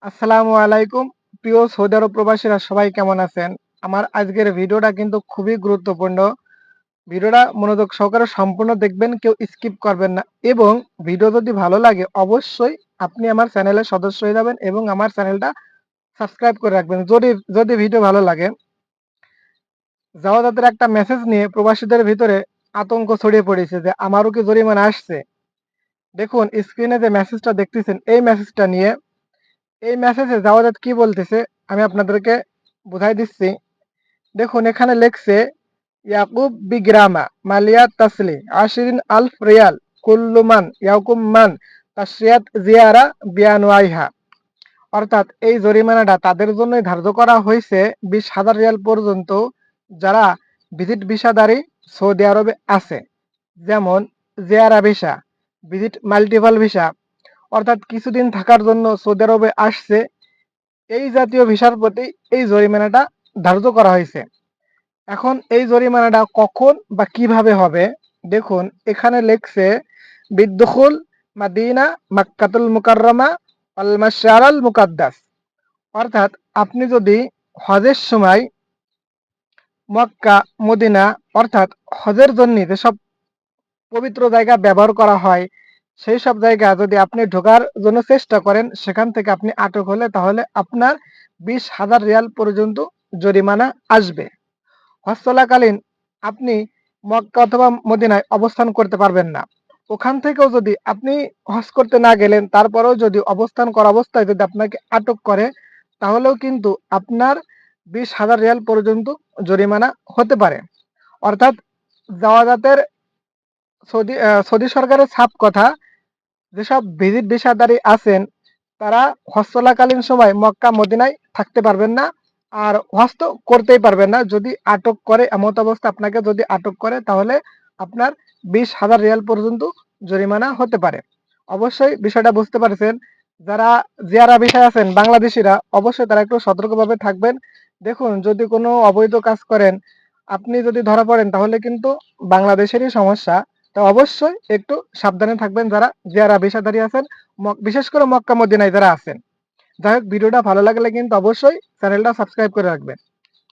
আসসালামু আলাইকুম। প্রিয় সৌদি আরব প্রবাসীরা সবাই কেমন আছেন? আমার আজকের ভিডিওটা কিন্তু খুবই গুরুত্বপূর্ণ। ভিডিওটা মনোযোগ সহকারে সম্পূর্ণ দেখবেন, কেউ স্কিপ করবেন না এবং ভিডিও যদি ভালো লাগে অবশ্যই আপনি আমার চ্যানেলের সদস্য হয়ে যাবেন এবং আমার চ্যানেলটা সাবস্ক্রাইব করে রাখবেন। যদি ভিডিও ভালো লাগে। জাওয়াদাতের একটা মেসেজ নিয়ে প্রবাসীদের ভিতরে আতঙ্ক ছড়িয়ে পড়েছে যে আমারও কি জরিমানা আসছে? দেখুন স্ক্রিনে যে মেসেজটা দেখতেছেন এই মেসেজটা নিয়ে এই মেসেজে জাওয়াদাত কি বলতেছে আমি আপনাদেরকে বুঝাই দিচ্ছি। দেখুন এখানে লেখছে ইয়াকুব বিগ্রামা মালিয়া তাসলি আশিরিন আলফ রিয়াল কুল্লু মান ইয়াকুম মান তাশরিয়াত জিয়ারা বিয়ানওয়াইহা। অর্থাৎ এই জরিমানাটা তাদের জন্যই ধার্য করা হয়েছে 20,000 রিয়াল পর্যন্ত যারা ভিজিট ভিসাধারী সৌদি আরবে আছে। যেমন Jiara visa, visit multiple visa, অর্থাৎ কিছুদিন থাকার জন্য সৌদি আরবে আসছে, এই জাতীয় ভিসার প্রতি এই জরিমানাটা ধার্য করা হয়েছে। এখন এই জরিমানাটা কখন বা কিভাবে হবে? দেখুন এখানে লেখছে বিদ্দুখুল মাদিনা মাক্কাতুল মুকাররমা ওয়াল মাশআরাল মুকাদ্দাস। অর্থাৎ আপনি যদি হজের সময় মক্কা মদিনা অর্থাৎ হজের জন্য যেসব পবিত্র জায়গা ব্যবহার করা হয় সেই সব জায়গা যদি আপনি ঢোকার জন্য চেষ্টা করেন সেখান থেকে আপনি আটক হলে তাহলে আপনার 20,000 রিয়াল পর্যন্ত জরিমানা আসবে। হজ চলাকালীন আপনি মক্কা অথবা মদিনায় অবস্থান করতে পারবেন না। ওখান থেকেও যদি আপনি হজ করতে না গেলেন তারপরেও যদি অবস্থান করা অবস্থায় যদি আপনাকে আটক করে তাহলেও কিন্তু আপনার 20,000 রিয়াল পর্যন্ত জরিমানা হতে পারে। অর্থাৎ জাওয়াজাতের সৌদি সরকারের ছাপ কথা, যেসব ভিজিট ভিসাধারী আছেন তারা হজ চলাকালীন সময় মক্কা মদিনায় থাকতে পারবেন না আর হজ তো করতেই পারবেন না। যদি আটক করে এমত অবস্থা আপনাকে যদি আটক করে তাহলে আপনার 20,000 রিয়াল পর্যন্ত জরিমানা হতে পারে। অবশ্যই বিষয়টা বুঝতে পারছেন। যারা জিয়ারা ভিসায় আছেন বাংলাদেশিরা অবশ্যই তারা একটু সতর্কভাবে থাকবেন। দেখুন যদি কোনো অবৈধ কাজ করেন, আপনি যদি ধরা পড়েন তাহলে কিন্তু বাংলাদেশেরই সমস্যা। তো অবশ্যই একটু সাবধানে থাকবেন যারা জিয়ারা ভিসাধারী আছেন, বিশেষ করে মক্কা মদিনায় যারা আছেন। যাই হোক ভিডিওটা ভালো লাগলে কিন্তু অবশ্যই চ্যানেলটা সাবস্ক্রাইব করে রাখবেন।